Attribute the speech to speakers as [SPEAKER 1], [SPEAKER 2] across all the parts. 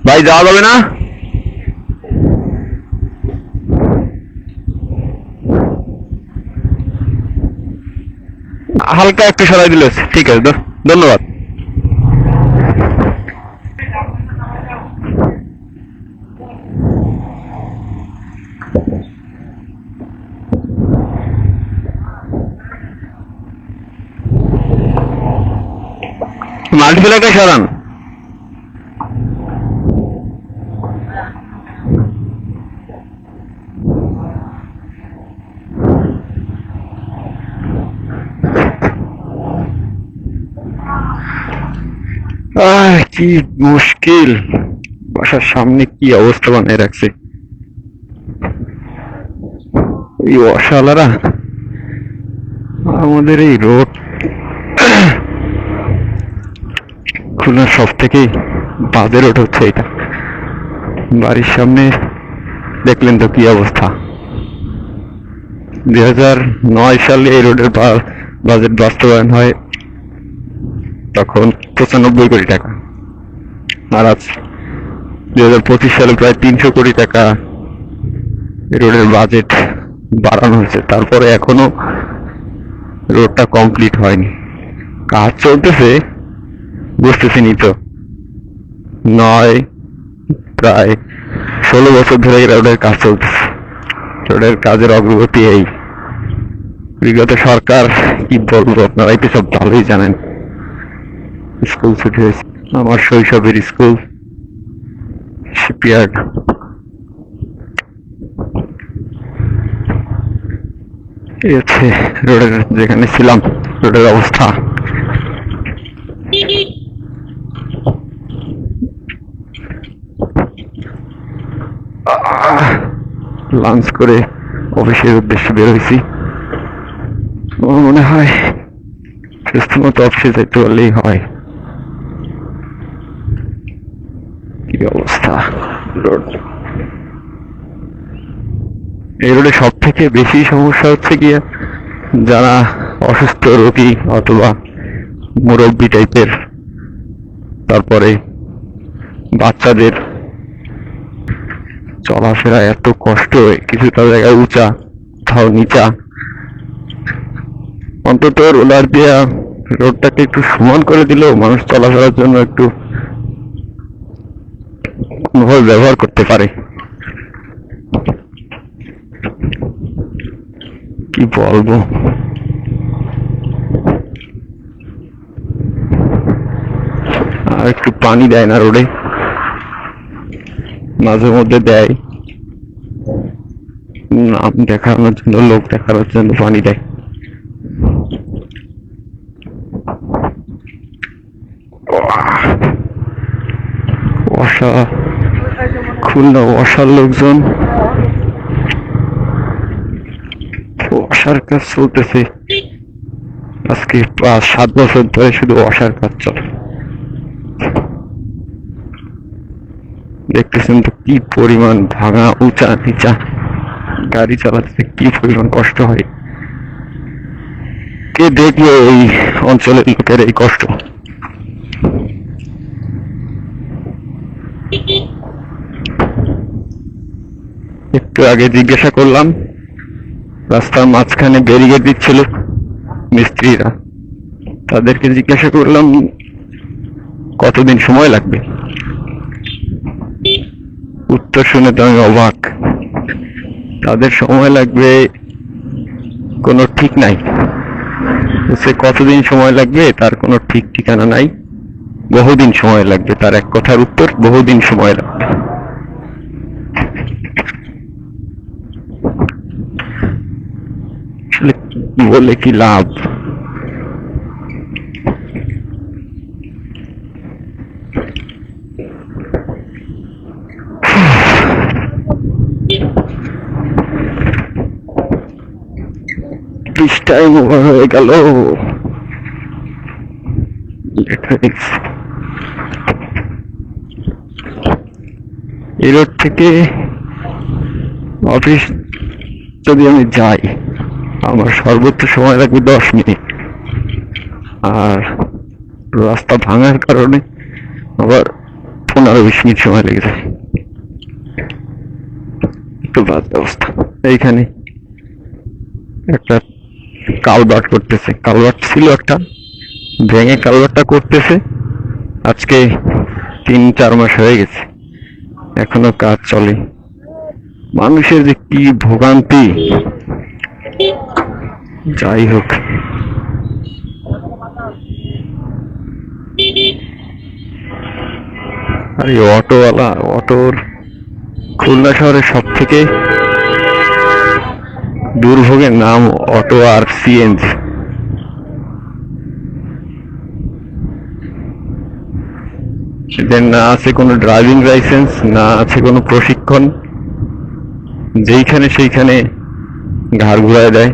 [SPEAKER 1] ভাই যাওয়া যাবে না? হালকা একটু সরাই দিলে ঠিক আছে, ধন্যবাদ। মাল্টিপ্লেক্সটা সরান। কি মুশকিল, বাসার সামনে কি অবস্থা বানিয়ে রাখছে এই অশালারা। আমাদের এই রোড খুলনার সব থেকে বাজে রোড হচ্ছে এটা। বাড়ির সামনে দেখলেন তো কি অবস্থা। 2009 সালে এই রোডের বাজেট বাস্তবায়ন হয় তখন 95 কোটি টাকা, আর আজ 2025 সালে প্রায় 300 কোটি টাকা রোডের বাজেট বাড়ানো হয়েছে। তারপরে এখনো রোডটা কমপ্লিট হয়নি, কাজ চলতেছে, বুঝতেছিনি তো। প্রায় 16 বছর ধরে রোডের কাজ চলতেছে। রোডের কাজের অগ্রগতি এই। বিগত সরকার কি বলবো, আপনারাই তো সব ভালোই জানেন। স্কুল ছুটি হয়েছে, আমার শৈশবের স্কুল শিপইয়ার্ড। এই হচ্ছে রোডের, যেখানে ছিলাম রোডের অবস্থা। লাঞ্চ করে অফিসের উদ্দেশ্যে বের হয়েছি। মনে হয় সুস্থ মতো অফিসে যেতে পারলেই হয়। কি অবস্থা রোড। এই রোডে সব থেকে বেশি সমস্যা হচ্ছে গিয়ে যারা অসুস্থ রোগী অথবা মুরব্বী টাইপের, তারপরে বাচ্চাদের চলাফেরা এত কষ্ট হয়, কিছুটা জায়গায় উঁচা, কোথাও নিচা। অন্তত রোলার দিয়া রোডটাকে একটু সমান করে দিলেও মানুষ চলাফেরার জন্য একটু কোনোভাবে ব্যবহার করতে পারে। কি বলবো, আর একটু পানি দেয় না রোডে, মাঝে মধ্যে দেয়, নাম দেখানোর জন্য, লোক দেখানোর জন্য পানি দেয়। খুলনা অসার লোকজন, অসার কাজ চলতেছে আজকে 5-7 বছর ধরে, শুধু অসার কাজ চলে। দেখতেছেন তো কি পরিমাণ ভাঙা, উঁচা নিচা, গাড়ি চালাতে কি পরিমাণ কষ্ট হয়। কে দেখলো এই অঞ্চলের লোকের এই কষ্ট। একটু আগে জিজ্ঞাসা করলাম, রাস্তার মাঝখানে ব্যারিকেড দিচ্ছিল মিস্ত্রিরা, তাদেরকে জিজ্ঞাসা করলাম কতদিন সময় লাগবে। উত্তর শুনে তো আমি অবাক। তাদের সময় লাগবে কোনো ঠিক নাই, সে কতদিন সময় লাগবে তার কোনো ঠিক ঠিকানা নাই। বহুদিন সময় লাগবে, তার এক কথার উত্তর, বহুদিন সময় লাগবে। আসলে বলে কি লাভ। টাইম ওভার হয়ে গেল। এই রোড থেকে অফিস যদি আমি যাই, আমার সর্বোচ্চ সময় লাগবে 10 মিনিট। আর রাস্তা ভাঙার কারণে আবার 15-20 মিনিট সময় লেগে যায়। একটু বাজে অবস্থা। এইখানে একটা কালভার্ট করতেছে, কালভার্ট ছিল একটা, ভেঙে কালভার্টটা করতেছে। আজকে 3-4 মাস হয়ে গেছে, এখনো কাজ চলে। মানুষের যে কি ভোগান্তি। যাই হোক, আর এই অটোওয়ালা, খুলনা শহরের সব থেকে দুর্ভোগের নাম অটো আর সিএনজি। এদের না আছে কোনো ড্রাইভিং লাইসেন্স, না আছে কোনো প্রশিক্ষণ, যেইখানে সেইখানে ঘাড় ঘুরায় দেয়,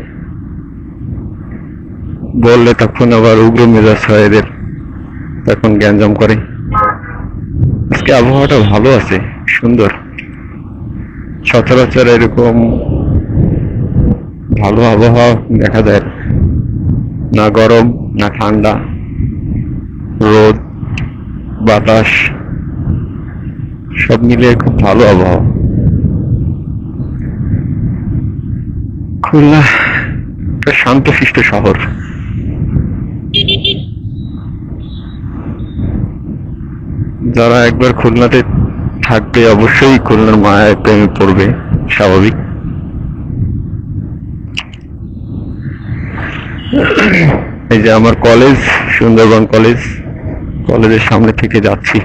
[SPEAKER 1] বললে তখন আবার উগ্র মেজাজ হয় এদের, তখন গ্যাঞ্জাম করে। আজকে আবহাওয়াটা ভালো আছে, সুন্দর। সচরাচর এরকম ভালো আবহাওয়া দেখা যায় না, গরম না ঠান্ডা, রোদ বাতাস সব মিলিয়ে খুব ভালো আবহাওয়া। খুলনা একটা শান্তশিষ্ট শহর। যারা একবার খুলনাতে থাকবে অবশ্যই খুলনার মায়ায় প্রেমে পড়বে, স্বাভাবিক। এই যে আমার কলেজ, সুন্দরবন কলেজ, কলেজের সামনে থেকে যাচ্ছি।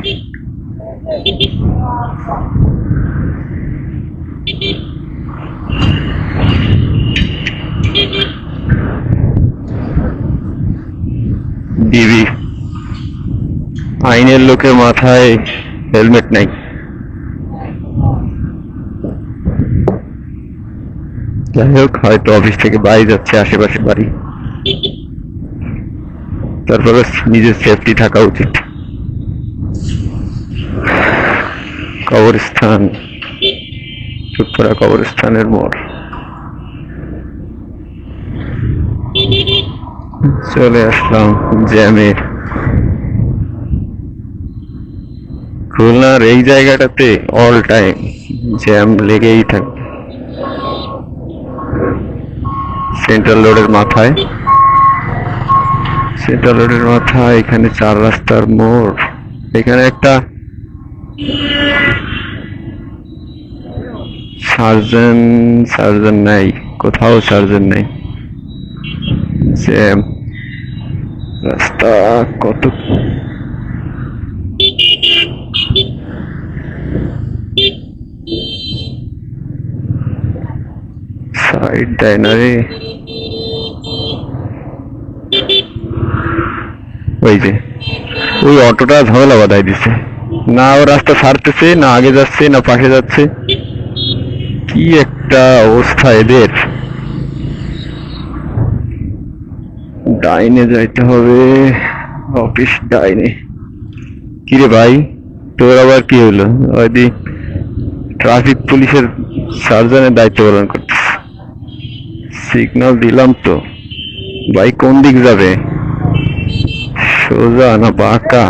[SPEAKER 1] ডিবি আইনের লোকের মাথায় হেলমেট নাই। যাই হোক, হয়তো অফিস থেকে বাড়ি যাচ্ছে, আশেপাশে বাড়ি, তারপরে নিজের সেফটি থাকা উচিত। কবরস্থান, চুপড়া কবরস্থানের মোড়। চলে আসলাম জ্যামে। খুলনার এই জায়গাটাতে অল টাইম জ্যাম লেগেই থাকে। সেন্ট্রাল রোডের মাথায়, এখানে 4 রাস্তার মোড়। এখানে একটা সার্জন নাই, কোথাও সার্জন নাই, জ্যাম। রাস্তা কত সাইড দেয় না রে। ওই যে ওই অটোটা ঝামেলা বাধাই দিছে, না ও রাস্তা ছাড়তেছে, না আগে যাচ্ছে, না পাশে যাচ্ছে। কি একটা অবস্থা এদের। ডাইনে যাইতে হবে, অফিস ডাইনে। কিরে ভাই, তোর আবার কি হলো? ওইদিক ট্রাফিক পুলিশের সার্জনের দায়িত্ব পালন করতেছে। সিগন্যাল দিলাম তো ভাই, কোন দিক যাবে? সোজা না বাঁকা?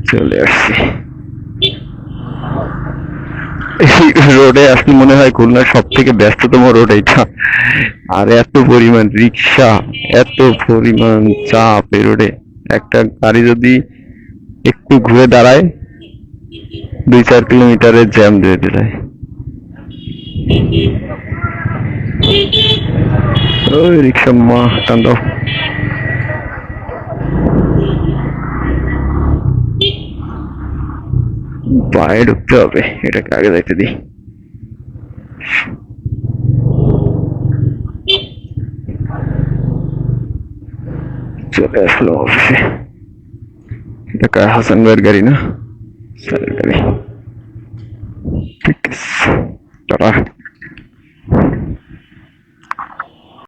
[SPEAKER 1] চলে আসছি। রোডে আসলে মনে হয় খুলনার সব থেকে ব্যস্ততম রোড এইটা। আর এত পরিমাণ রিক্সা, এত পরিমাণ চাপ এই রোডে। একটা গাড়ি যদি একটু ঘুরে দাঁড়ায়, 2-4 কিলোমিটারের জ্যাম দিয়ে দিলে। ওই রিক্সা মা টান দাও। বাইরে ঢুকতে হবে, এটাকে আগে যাইতে দিই। চলে আসলো অফিসে। এটা হাসান ভাইয়ের গাড়ি না, স্যারের গাড়ি। ঠিক আছে, টাটা।